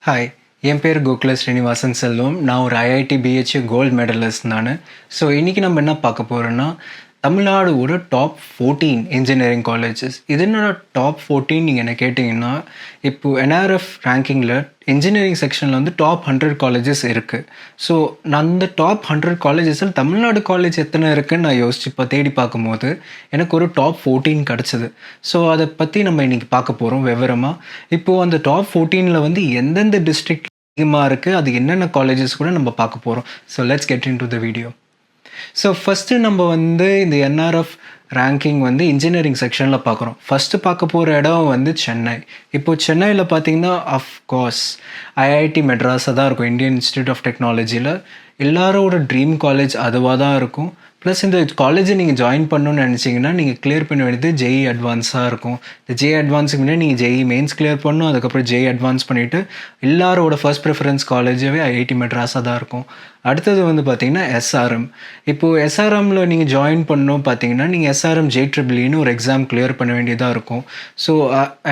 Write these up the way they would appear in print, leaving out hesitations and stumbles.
Hi, என் பேர் கோகுல ஸ்ரீனிவாசன் செல்வம். நான் ஒரு ஐஐடி பிஹெச்யூ கோல்டு மெடலிஸ்ட் நான். ஸோ இன்றைக்கி நம்ம என்ன பார்க்க போகிறோன்னா, தமிழ்நாடோட டாப் 14 இன்ஜினியரிங் காலேஜஸ். இது என்னோட டாப் 14 நீங்கள் என்ன கேட்டிங்கன்னா, இப்போது என்ஆர்எஃப் ரேங்கிங்கில் இன்ஜினியரிங் செக்ஷனில் வந்து டாப் 100 காலேஜஸ் இருக்குது. ஸோ நான் அந்த டாப் 100 காலேஜஸில் தமிழ்நாடு காலேஜ் எத்தனை இருக்குதுன்னு நான் யோசிச்சு இப்போ தேடி பார்க்கும்போது எனக்கு ஒரு டாப் 14 கிடச்சிது. ஸோ அதை பற்றி நம்ம இன்றைக்கி பார்க்க போகிறோம் விவரமாக. இப்போது அந்த டாப் 14ல் வந்து எந்தெந்த டிஸ்ட்ரிக்ட் அதிகமாக இருக்குது, அது என்னென்ன காலேஜஸ் கூட நம்ம பார்க்க போகிறோம். So let's get in to the video. So first நம்ம வந்து இந்த என்ஆர்எஃப் ரேங்கிங் வந்து இன்ஜினியரிங் செக்ஷனில் பார்க்குறோம். ஃபஸ்ட்டு பார்க்க போகிற இடம் வந்து சென்னை. இப்போது சென்னையில் பார்த்தீங்கன்னா அஃப்கோர்ஸ் ஐஐடி மெட்ராஸாக தான் இருக்கும். இந்தியன் இன்ஸ்டியூட் ஆஃப் டெக்னாலஜியில் எல்லாரோட ட்ரீம் காலேஜ் அதுவாக தான் இருக்கும். ப்ளஸ் இந்த காலேஜை நீங்கள் ஜாயின் பண்ணணும்னு நினச்சிங்கன்னா நீங்கள் கிளியர் பண்ண வேண்டியது ஜேஇ அட்வான்ஸாக இருக்கும். இந்த ஜேஇ அட்வான்ஸுக்கு முன்னாடி நீங்கள் ஜேஇ மெயின்ஸ் கிளியர் பண்ணணும். அதுக்கப்புறம் ஜேஇ அட்வான்ஸ் பண்ணிவிட்டு எல்லாரோட ஃபர்ஸ்ட் ப்ரிஃபரன்ஸ் காலேஜாகவே ஐஐடி மெட்ராஸாக தான் இருக்கும். அடுத்தது வந்து பார்த்திங்கன்னா எஸ்ஆர்எம். இப்போது எஸ்ஆர்எம்மில் நீங்கள் ஜாயின் பண்ணணும் பார்த்தீங்கன்னா நீங்கள் எஸ்ஆர்எம் JEEன்னு ஒரு எக்ஸாம் கிளியர் பண்ண வேண்டியதாக இருக்கும். ஸோ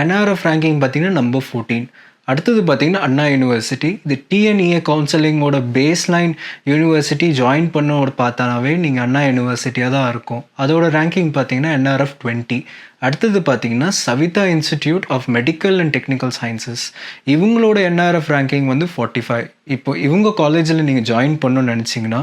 என்ஆர்எஃப் ரேங்கிங் பார்த்தீங்கன்னா நம்பர் 14. அடுத்தது பார்த்திங்கன்னா அண்ணா யூனிவர்சிட்டி. இது டிஎன்இஏ கவுன்சிலிங்கோட பேஸ்லைன் யூனிவர்சிட்டி ஜாயின் பண்ண பார்த்தானாவே நீங்கள் அண்ணா யூனிவர்சிட்டியாக தான் இருக்கும். அதோட ரேங்கிங் பார்த்தீங்கன்னா என்ஆர்எஃப் 20. அடுத்தது பார்த்தீங்கன்னா Saveetha institute of medical and technical sciences. இவங்களோட என்ஆர்எஃப் ரேங்கிங் வந்து 45. இப்போ இவங்க காலேஜில் நீங்கள் ஜாயின் பண்ணணும்னு நினச்சிங்கன்னா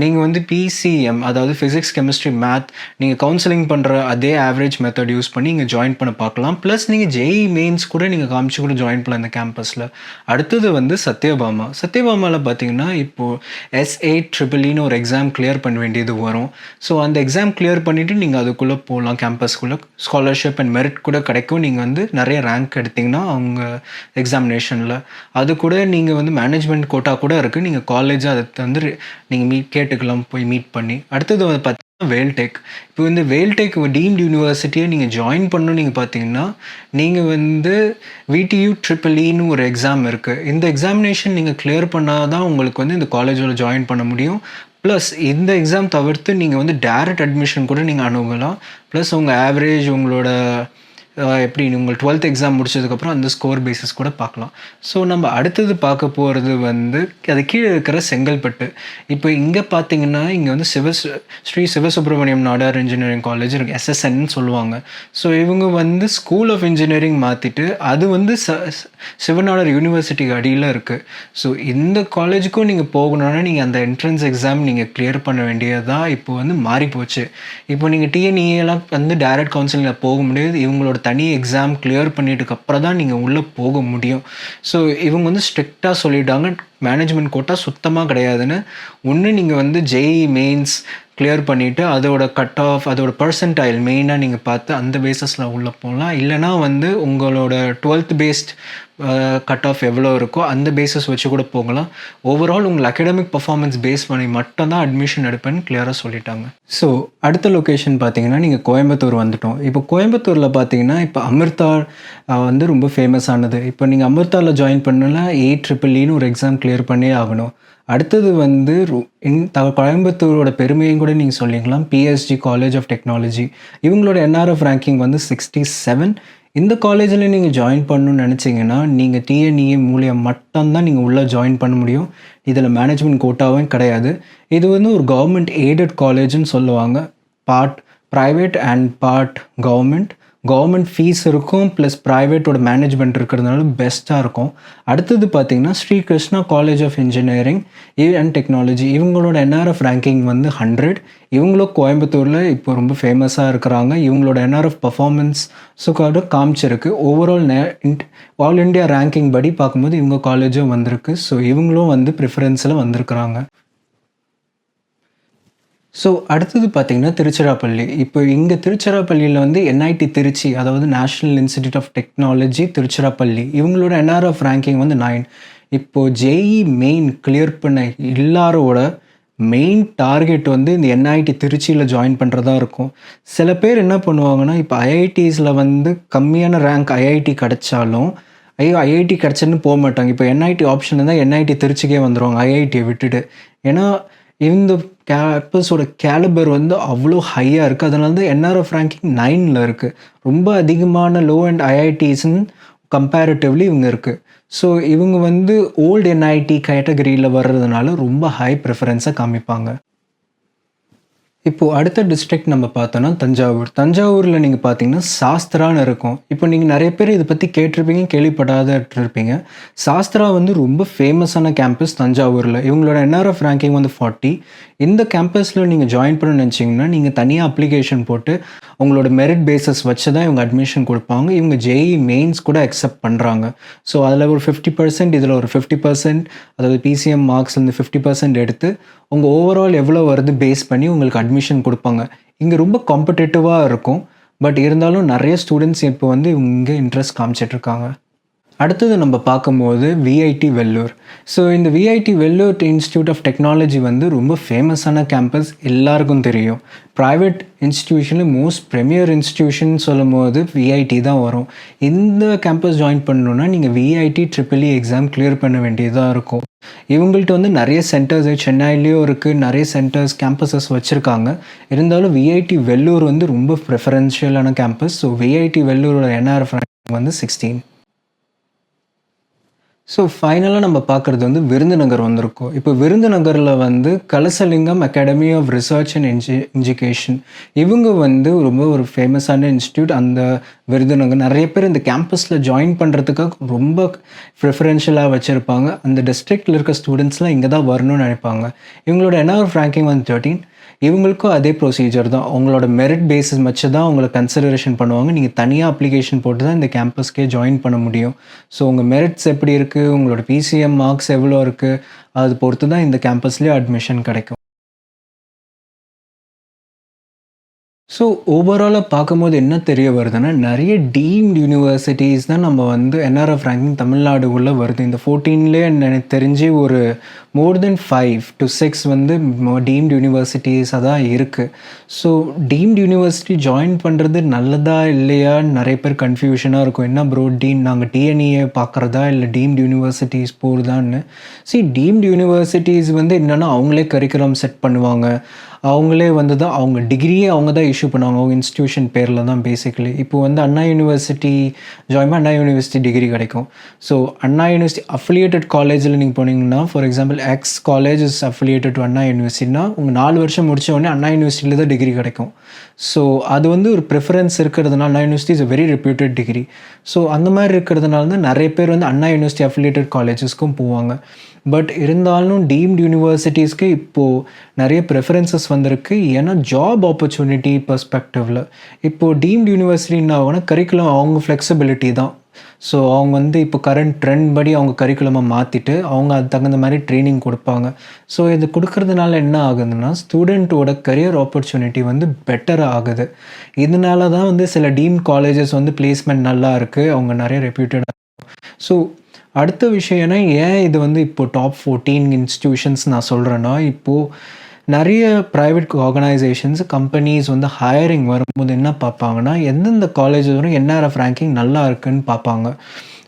நீங்கள் வந்து பிசிஎம், அதாவது ஃபிசிக்ஸ் கெமிஸ்ட்ரி மேத், நீங்கள் கவுன்சிலிங் பண்ணுற அதே ஆவரேஜ் மெத்தட் யூஸ் பண்ணி இங்கே ஜாயின் பண்ண பார்க்கலாம். ப்ளஸ் நீங்கள் ஜேஇ மெயின்ஸ் கூட நீங்கள் காமிச்சு கூட ஜாயின் பண்ணலாம் இந்த கேம்பஸில். அடுத்தது வந்து சத்யபாமா. சத்யபாமாவில் பார்த்தீங்கன்னா இப்போது S8EEன்னு ஒரு எக்ஸாம் கிளியர் பண்ண வேண்டியது வரும். ஸோ அந்த எக்ஸாம் கிளியர் பண்ணிவிட்டு நீங்கள் அதுக்குள்ளே போகலாம். கேம்பஸ்க்குள்ளே ஸ்காலர்ஷிப் அண்ட் மெரிட் கூட கிடைக்கும். நீங்கள் வந்து நிறைய ரேங்க் எடுத்திங்கன்னா அவங்க எக்ஸாமினேஷனில் அது கூட நீங்கள் வந்து மேனேஜ்மெண்ட் கோட்டா கூட இருக்குது. நீங்கள் காலேஜாக அதை வந்து நீங்கள் கேட்டுக்கலாம் போய் மீட் பண்ணி. அடுத்தது வந்து பார்த்தீங்கன்னா வேல்டெக். இப்போ இந்த வேல்டெக் டீம்டு யூனிவர்சிட்டியை நீங்கள் ஜாயின் பண்ணணும். நீங்கள் பார்த்தீங்கன்னா நீங்கள் வந்து VTU-EEன்னு ஒரு எக்ஸாம் இருக்குது. இந்த எக்ஸாமினேஷன் நீங்கள் கிளியர் பண்ணால் தான் உங்களுக்கு வந்து இந்த காலேஜில் ஜாயின் பண்ண முடியும். ப்ளஸ் இந்த எக்ஸாம் தவிர்த்து நீங்கள் வந்து டைரக்ட் அட்மிஷன் கூட நீங்கள் அணுகலாம். ப்ளஸ் உங்கள் ஆவரேஜ் உங்களோட எப்படி உங்கள் 12th எக்ஸாம் முடிச்சதுக்கப்புறம் அந்த ஸ்கோர் பேசிஸ் கூட பார்க்கலாம். ஸோ நம்ம அடுத்தது பார்க்க போகிறது வந்து அது கீழே இருக்கிற செங்கல்பட்டு. இப்போ இங்கே பார்த்தீங்கன்னா இங்கே வந்து ஸ்ரீ சிவசுப்ரமணியம் நாடார் இன்ஜினியரிங் காலேஜ் இருக்குது, SSNன்னு சொல்லுவாங்க. ஸோ இவங்க வந்து ஸ்கூல் ஆஃப் இன்ஜினியரிங் மாற்றிட்டு அது வந்து சிவநாடார் யூனிவர்சிட்டிக்கு அடியில் இருக்குது. ஸோ இந்த காலேஜுக்கும் நீங்கள் போகணுன்னா நீங்கள் அந்த என்ட்ரன்ஸ் எக்ஸாம் நீங்கள் கிளியர் பண்ண வேண்டியதாக இப்போ வந்து மாறி போச்சு. இப்போ நீங்கள் டிஎன்இஏலாம் வந்து டைரக்ட் கவுன்சிலிங்கில் போக முடியாது. இவங்களோட தனி எக்ஸாம் கிளியர் பண்ணிட்டுக்கு அப்புறம் தான் நீங்கள் உள்ளே போக முடியும். ஸோ இவங்க வந்து ஸ்ட்ரிக்டாக சொல்லிட்டாங்க மேனேஜ்மெண்ட் கோட்டா சுத்தமாக கிடையாதுன்னு. ஒன்று நீங்கள் வந்து ஜேஇ மெயின்ஸ் கிளியர் பண்ணிவிட்டு அதோட கட் ஆஃப் அதோட பர்சன்டைல் மெயினாக நீங்கள் பார்த்து அந்த பேஸஸில் உள்ளே போகலாம். இல்லைனா வந்து உங்களோட 12th பேஸ்ட் கட் ஆஃப் எவ்வளோ இருக்கோ அந்த பேஸஸ் வச்சு கூட போகலாம். ஓவரால் உங்கள் அகடமிக் பர்ஃபார்மன்ஸ் பேஸ் பண்ணி மட்டும்தான் அட்மிஷன் எடுப்பேன்னு கிளியராக சொல்லிட்டாங்க. ஸோ அடுத்த லொக்கேஷன் பார்த்தீங்கன்னா நீங்கள் கோயம்புத்தூர் வந்துட்டோம். இப்போ கோயம்புத்தூரில் பார்த்தீங்கன்னா இப்போ அமிர்தா வந்து ரொம்ப ஃபேமஸானது. இப்போ நீங்கள் அமிர்தாவில் ஜாயின் பண்ணலாம் AEEன்னு ஒரு எக்ஸாம் கிளியர் பண்ணி ஆகணும். அடுத்தது வந்து கோயம்புத்தூரோட பெருமையும் கூட நீங்கள் சொல்லிக்கலாம், PSG காலேஜ் ஆஃப் டெக்னாலஜி. இவங்களோட என்ஆர்எஃப் ரேங்கிங் வந்து 67. இந்த காலேஜில் நீங்கள் ஜாயின் பண்ணணும்னு நினச்சிங்கன்னா நீங்கள் டிஎன்இஏ மூலியம் மட்டும்தான் நீங்கள் உள்ளே ஜாயின் பண்ண முடியும். இதில் மேனேஜ்மெண்ட் கோட்டாவும் கிடையாது. இது வந்து ஒரு கவர்மெண்ட் எய்டட் காலேஜ்னு சொல்லுவாங்க. Part private and part government fees இருக்கும், ப்ளஸ் ப்ரைவேட்டோட மேனேஜ்மெண்ட் இருக்கிறதுனால பெஸ்ட்டாக இருக்கும். அடுத்தது பார்த்திங்கன்னா Shri Krishna college of engineering and technology. இவங்களோட என்ஆர்எஃப் ரேங்கிங் வந்து 100. இவங்களும் கோயம்புத்தூரில் இப்போ ரொம்ப ஃபேமஸாக இருக்கிறாங்க. இவங்களோட என்ஆர்எஃப் பர்ஃபார்மன்ஸுக்காக காமிச்சிருக்கு. ஓவரால் ஆல் இண்டியா ரேங்கிங் படி பார்க்கும்போது இவங்க காலேஜும் வந்திருக்கு. ஸோ இவங்களும் வந்து ப்ரிஃபரன்ஸில் வந்திருக்கிறாங்க. ஸோ அடுத்தது பார்த்திங்கன்னா திருச்சிராப்பள்ளி. இப்போ இங்கே திருச்சிராப்பள்ளியில் வந்து NIT திருச்சி, அதாவது national institute of technology Tiruchirappalli, இவங்களோட என்ஆர்எஃப் ரேங்கிங் வந்து 9. இப்போது ஜேஇ மெயின் கிளியர் பண்ண எல்லாரோட மெயின் டார்கெட் வந்து இந்த NIT திருச்சியில் ஜாயின் பண்ணுறதா இருக்கும். சில பேர் என்ன பண்ணுவாங்கன்னா இப்போ ஐஐடிஸில் வந்து கம்மியான ரேங்க் ஐஐடி கிடச்சாலும் ஐஐடி கிடச்சுன்னு போக மாட்டாங்க. இப்போ NIT ஆப்ஷன் இருந்தால் NIT திருச்சிக்கே வந்துடுவாங்க ஐஐடியை விட்டுட்டு. ஏன்னா இந்த கேம்பஸோட கேலிபர் வந்து அவ்வளோ ஹையாக இருக்குது. அதனால தான் என்ஆர்எஃப் ரேங்கிங் 9ல் இருக்குது. ரொம்ப அதிகமான லோ அண்ட் ஐஐடிஸ்ன்னு கம்பேரிட்டிவ்லி இவங்க இருக்குது. ஸோ இவங்க வந்து ஓல்டு என்ஐடி கேட்டகரியில் வர்றதுனால ரொம்ப ஹை ப்ரிஃபரன்ஸை காமிப்பாங்க. இப்போ அடுத்த டிஸ்ட்ரிக்ட் நம்ம பார்த்தோன்னா தஞ்சாவூர். தஞ்சாவூரில் நீங்கள் பார்த்தீங்கன்னா சாஸ்திரான்னு இருக்கும். இப்போ நீங்கள் நிறைய பேர் இதை பற்றி கேட்டிருப்பீங்க, கேள்விப்படாதருப்பீங்க. சாஸ்திரா வந்து ரொம்ப ஃபேமஸான கேம்பஸ் தஞ்சாவூரில். இவங்களோட என்ஆர்எஃப் ரேங்கிங் வந்து 40. இந்த கேம்பஸில் நீங்கள் ஜாயின் பண்ண நினச்சிங்கன்னா நீங்கள் தனியாக அப்ளிகேஷன் போட்டு உங்களோட மெரிட் பேசஸ் வச்சு தான் இவங்க அட்மிஷன் கொடுப்பாங்க. இவங்க ஜேஇ மெயின்ஸ் கூட அக்செப்ட் பண்ணுறாங்க. ஸோ அதில் ஒரு 50%, இதில் ஒரு 50%, அதாவது பிசிஎம் மார்க்ஸ்லேருந்து 50% எடுத்து உங்கள் ஓவரால் எவ்வளோ வருது பேஸ் பண்ணி உங்களுக்கு அட்மிஷன் கொடுப்பாங்க. இங்கே ரொம்ப காம்படேட்டிவாக இருக்கும். பட் இருந்தாலும் நிறைய ஸ்டூடெண்ட்ஸ் இப்போ வந்து இங்கே இன்ட்ரெஸ்ட் காமிச்சிட்ருக்காங்க. அடுத்தது நம்ம பார்க்கும்போது விஐடி வெல்லூர். ஸோ இந்த VIT Vellore institute of technology வந்து ரொம்ப ஃபேமஸான கேம்பஸ், எல்லாருக்கும் தெரியும். ப்ரைவேட் இன்ஸ்டிடியூஷனில் மோஸ்ட் ப்ரெமியர் இன்ஸ்டிடியூஷன் சொல்லும் போது விஐடி தான் வரும். இந்த கேம்பஸ் ஜாயின் பண்ணணுன்னா நீங்கள் விஐடி ட்ரிபிள்இ எக்ஸாம் கிளியர் பண்ண வேண்டியதாக இருக்கும். இவங்கள்ட்ட வந்து நிறைய சென்டர்ஸ் சென்னையிலையும் இருக்குது, நிறைய சென்டர்ஸ் கேம்பஸஸ் வச்சுருக்காங்க. இருந்தாலும் விஐடி வெல்லூர் வந்து ரொம்ப ப்ரிஃபரன்ஷியலான கேம்பஸ். ஸோ விஐடி வெல்லூரோட என்ஆர்எஃப் ரேங்கிங் வந்து 16. ஸோ ஃபைனலாக நம்ம பார்க்குறது வந்து விருதுநகர் வந்திருக்கோம். இப்போ விருதுநகரில் வந்து Kalasalingam academy of research and education, இவங்க வந்து ரொம்ப ஒரு ஃபேமஸான இன்ஸ்டியூட். அந்த விருதுநகர் நிறைய பேர் இந்த கேம்பஸில் ஜாயின் பண்ணுறதுக்காக ரொம்ப ப்ரிஃபரன்ஷியலாக வச்சுருப்பாங்க. அந்த டிஸ்ட்ரிக்டில் இருக்க ஸ்டூடெண்ட்ஸ்லாம் இங்கே தான் வரணும்னு நினைப்பாங்க. இவங்களோட என்ஆர்எஃப் ரேங்கிங் வந்து 13. இவங்களுக்கும் அதே ப்ரொசீஜர் தான். உங்களோட மெரிட் பேஸஸ் வச்சு தான் உங்களை கன்சிடரேஷன் பண்ணுவாங்க. நீங்கள் தனியாக அப்ளிகேஷன் போட்டு தான் இந்த கேம்பஸ்க்கே ஜாயின் பண்ண முடியும். ஸோ உங்கள் மெரிட்ஸ் எப்படி இருக்குது, உங்களோட பிசிஎம் மார்க்ஸ் எவ்வளோ இருக்குது, அது பொறுத்து தான் இந்த கேம்பஸ்லேயே அட்மிஷன் கிடைக்கும். ஸோ ஓவராலாக பார்க்கும்போது என்ன தெரிய வருதுன்னா, நிறைய டீம்டு யூனிவர்சிட்டிஸ் தான் நம்ம வந்து என்ஆர்எஃப் ரேங்கிங் தமிழ்நாடு உள்ள வருது. இந்த 14லேயே எனக்கு தெரிஞ்சு ஒரு மோர் தென் 5 to 6 வந்து டீம்டு யூனிவர்சிட்டிஸாக தான் இருக்குது. ஸோ டீம்டு யூனிவர்சிட்டி ஜாயின் பண்ணுறது நல்லதா இல்லையா நிறைய பேர் கன்ஃபியூஷனாக இருக்கும். என்ன ப்ரோ நாங்கள் டிஎன்இஏ பார்க்குறதா இல்லை டீம்டு யூனிவர்சிட்டிஸ் போகிறதான்னு. டீம்டு யூனிவர்சிட்டிஸ் வந்து என்னென்னா அவங்களே கரிக்குலம் செட் பண்ணுவாங்க. அவங்களே வந்து தான் அவங்க டிகிரியே அவங்க தான் இஷ்யூ பண்ணுவாங்க. அவங்க இன்ஸ்டியூஷன் பேரில் தான் பேசிக்கலி. இப்போ வந்து அண்ணா யூனிவர்சிட்டி ஜாயின் பண்ண அண்ணா யூனிவர்சிட்டி டிகிரி கிடைக்கும். ஸோ அண்ணா யூனிவர்சிட்டி அஃபிலியேட்டட் காலேஜில் நீங்கள் போனீங்கன்னா, for example x college is affiliated to Anna யூனிவர்சிட்டினா உங்கள் 4 வருஷம் முடித்த உடனே அண்ணா யூனிவர்சிட்டியில் தான் டிகிரி கிடைக்கும். ஸோ அது வந்து ஒரு ப்ரிஃபரன்ஸ் இருக்கிறதுனால Anna university is a very reputed degree. So அந்த மாதிரி இருக்கிறதுனால தான் நிறைய பேர் வந்து அண்ணா யூனிவர்சிட்டி அஃபிலியேட்டட் காலேஜஸ்க்கும் போவாங்க. பட் இருந்தாலும் டீம்டு யூனிவர்சிட்டிஸ்க்கு இப்போது நிறைய ப்ரெஃபரன்சஸ் வந்திருக்கு. ஏன்னா ஜாப் ஆப்பர்ச்சுனிட்டி பர்ஸ்பெக்டிவில் இப்போது டீம்டு யூனிவர்சிட்டின்னா ஆகுனா கரிக்குலம் அவங்க ஃப்ளெக்சிபிலிட்டி தான். ஸோ அவங்க வந்து இப்போ கரண்ட் ட்ரெண்ட் படி அவங்க கரிக்குலமை மாற்றிட்டு அவங்க அது தகுந்த மாதிரி ட்ரைனிங் கொடுப்பாங்க. ஸோ இது கொடுக்கறதுனால என்ன ஆகுதுன்னா, ஸ்டூடெண்ட்டோட கரியர் ஆப்பர்ச்சுனிட்டி வந்து பெட்டர் ஆகுது. இதனால தான் வந்து சில டீம் காலேஜஸ் வந்து பிளேஸ்மெண்ட் நல்லா இருக்குது, அவங்க நிறைய ரெப்யூட்டடாக. ஸோ அடுத்த விஷயம் ஏன் இது வந்து இப்போது டாப் 14 இன்ஸ்டிடியூஷன்ஸ் நான் சொல்கிறேன்னா, இப்போது நிறைய ப்ரைவேட் ஆர்கனைசேஷன்ஸ் கம்பெனிஸ் வந்து ஹையரிங் வரும்போது என்ன பார்ப்பாங்கன்னா, எந்தெந்த காலேஜஸ் வரும் என்ஆர்எஃப் ரேங்கிங் நல்லா இருக்குன்னு பார்ப்பாங்க.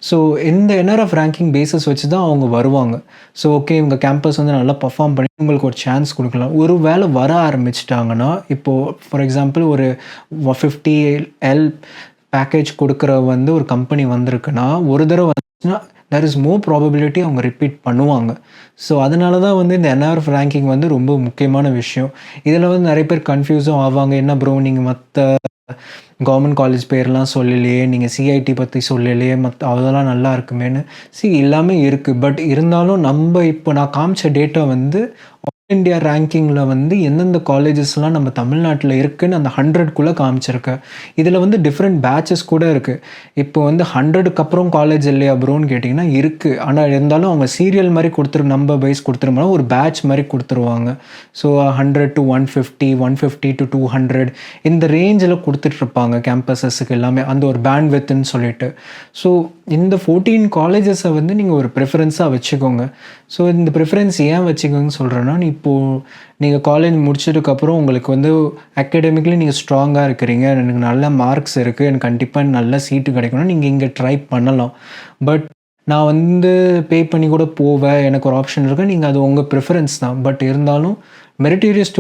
ஸோ இந்த என்ஆர்எஃப் ரேங்கிங் பேஸஸ் வச்சு தான் அவங்க வருவாங்க. ஸோ ஓகே, இவங்க கேம்பஸ் வந்து நல்லா பர்ஃபார்ம் பண்ணி உங்களுக்கு ஒரு சான்ஸ் கொடுக்கலாம். ஒரு வேளை வர ஆரம்பிச்சிட்டாங்கன்னா, இப்போது ஃபார் எக்ஸாம்பிள் ஒரு 50L பேக்கேஜ் கொடுக்குற வந்து ஒரு கம்பெனி வந்திருக்குன்னா, ஒரு தடவை வந்துச்சுன்னா there is more probability அவங்க ரிப்பீட் பண்ணுவாங்க. ஸோ அதனால தான் வந்து இந்த என்ஆர்எஃப் ரேங்கிங் வந்து ரொம்ப முக்கியமான விஷயம். இதில் வந்து நிறைய பேர் கன்ஃபியூஸும் ஆவாங்க. என்ன ப்ரோ நீங்கள் மற்ற கவர்மெண்ட் காலேஜ் பேர்லாம் சொல்லலையே, நீங்கள் சிஐடி பற்றி சொல்லலையே, அதெல்லாம் நல்லா இருக்குமேன்னு. எல்லாமே இருக்குது. பட் இருந்தாலும் நம்ம இப்போ நான் காமிச்ச டேட்டா வந்து இந்தியா ரேங்கிங்கில் வந்து எந்தெந்த காலேஜஸ்லாம் நம்ம தமிழ்நாட்டில் இருக்குதுன்னு அந்த 100க்குள்ளே காமிச்சிருக்கேன். இதில் வந்து டிஃப்ரெண்ட் பேட்சஸ் கூட இருக்குது. இப்போ வந்து 100க்கு அப்புறம் காலேஜ் இல்லையா ப்ரோன்னு கேட்டிங்கன்னா இருக்குது. ஆனால் இருந்தாலும் அவங்க சீரியல் மாதிரி நம்பர் வைஸ் கொடுத்துருமானா ஒரு பேட்ச் மாதிரி கொடுத்துருவாங்க. ஸோ 100 to 150, 150 to 200 இந்த ரேஞ்சில் கொடுத்துட்ருப்பாங்க கேம்பஸஸுக்கு எல்லாமே, அந்த ஒரு பேண்ட் வித்துன்னு சொல்லிட்டு. ஸோ இந்த 14 காலேஜஸை வந்து நீங்கள் ஒரு ப்ரிஃபரன்ஸாக வச்சுக்கோங்க. ஸோ இந்த ப்ரிஃபரன்ஸ் ஏன் வச்சுக்கோங்கன்னு சொல்கிறேன்னா, இப்போது நீங்கள் காலேஜ் முடிச்சதுக்கப்புறம் உங்களுக்கு வந்து அகாடமிக்கலி நீங்கள் ஸ்ட்ராங்காக இருக்கிறீங்க, எனக்கு நல்ல மார்க்ஸ் இருக்குது, எனக்கு கண்டிப்பாக நல்ல சீட்டு கிடைக்கணும், நீங்கள் இங்கே ட்ரை பண்ணலாம். பட் நான் வந்து பே பண்ணி கூட போவேன், எனக்கு ஒரு ஆப்ஷன் இருக்குது, நீங்கள் அது உங்கள் ப்ரிஃபரன்ஸ் தான். பட் இருந்தாலும் மெரிட்டேரியஸ்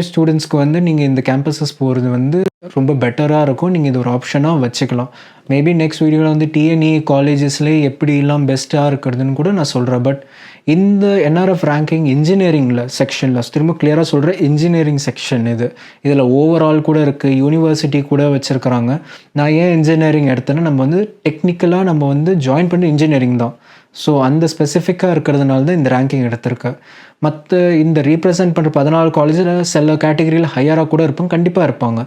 ஸ்டூடெண்ட்ஸ்க்கு வந்து நீங்கள் இந்த கேம்பஸஸ் போகிறது வந்து ரொம்ப பெட்டராக இருக்கும். நீங்கள் இது ஒரு ஆப்ஷனாக வச்சுக்கலாம். மேபி நெக்ஸ்ட் வீடியோவில் வந்து டிஎன்இ காலேஜஸ்லேயே எப்படிலாம் பெஸ்ட்டாக இருக்கிறதுன்னு கூட நான் சொல்கிறேன். பட் இந்த என்ஆர்எஃப் ரேங்கிங் இன்ஜினியரிங்கில் செக்ஷனில் திரும்ப கிளியராக சொல்கிறேன், இன்ஜினியரிங் செக்ஷன் இது. இதில் ஓவரால் கூட இருக்குது, யூனிவர்சிட்டி கூட வச்சுருக்கிறாங்க. நான் ஏன் இன்ஜினியரிங் எடுத்தேன்னா, நம்ம வந்து டெக்னிக்கலாக நம்ம வந்து ஜாயின் பண்ணி இன்ஜினியரிங் தான். ஸோ அந்த ஸ்பெசிஃபிக்காக இருக்கிறதுனால தான் இந்த ரேங்கிங் எடுத்திருக்கேன். மற்ற இந்த ரீப்ரசென்ட் பண்ணுற 14 காலேஜில் சில கேட்டகரியில் ஹையராக கூட இருப்பாங்க, கண்டிப்பாக இருப்பாங்க.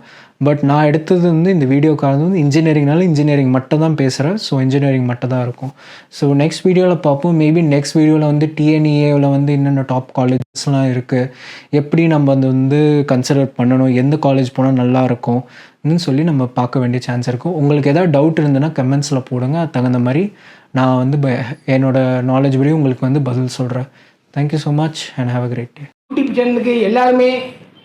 பட் நான் எடுத்தது வந்து இந்த வீடியோக்காக வந்து இன்ஜினியரிங்னால இன்ஜினியரிங் மட்டும் தான் பேசுகிறேன். ஸோ இன்ஜினியரிங் மட்டும் தான் இருக்கும். ஸோ நெக்ஸ்ட் வீடியோவில் பார்ப்போம். மேபி நெக்ஸ்ட் வீடியோவில் வந்து டிஎன்இஏவில் வந்து என்னென்ன டாப் காலேஜஸ்லாம் இருக்குது, எப்படி நம்ம அது வந்து கன்சிடர் பண்ணணும், எந்த காலேஜ் போனால் நல்லாயிருக்கும் சொல்லி நம்ம பார்க்க வேண்டிய சான்ஸ் இருக்கும். உங்களுக்கு எதாவது டவுட் இருந்ததுன்னா கமெண்ட்ஸில் போடுங்க. அது தகுந்த மாதிரி நான் வந்து என்னோடய நாலேஜ் படி உங்களுக்கு வந்து பதில் சொல்கிறேன். Thank you so much and have a great day. YouTube சேனலுக்கு எல்லாருமே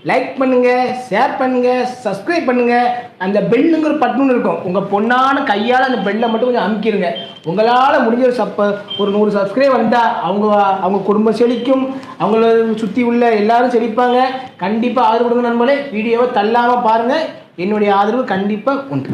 லைக் பண்ணுங்கள், ஷேர் பண்ணுங்கள், சப்ஸ்கிரைப் பண்ணுங்கள். அந்த பெல்லுங்கிற பட்டன் இருக்கும், உங்கள் பொண்ணான கையால் அந்த பெல்லை மட்டும் கொஞ்சம் அமுக்கிடுங்க. உங்களால் முடிஞ்ச ஒரு 100 சப்ஸ்கிரைப் வந்தால் அவங்க குடும்பம் செழிக்கும், அவங்கள சுற்றி உள்ள எல்லாரும் செழிப்பாங்க. கண்டிப்பாக ஆதரவு கொடுங்க நண்பர்களே. வீடியோவை தள்ளாமல் பாருங்கள். என்னுடைய ஆதரவு கண்டிப்பாக உண்டு.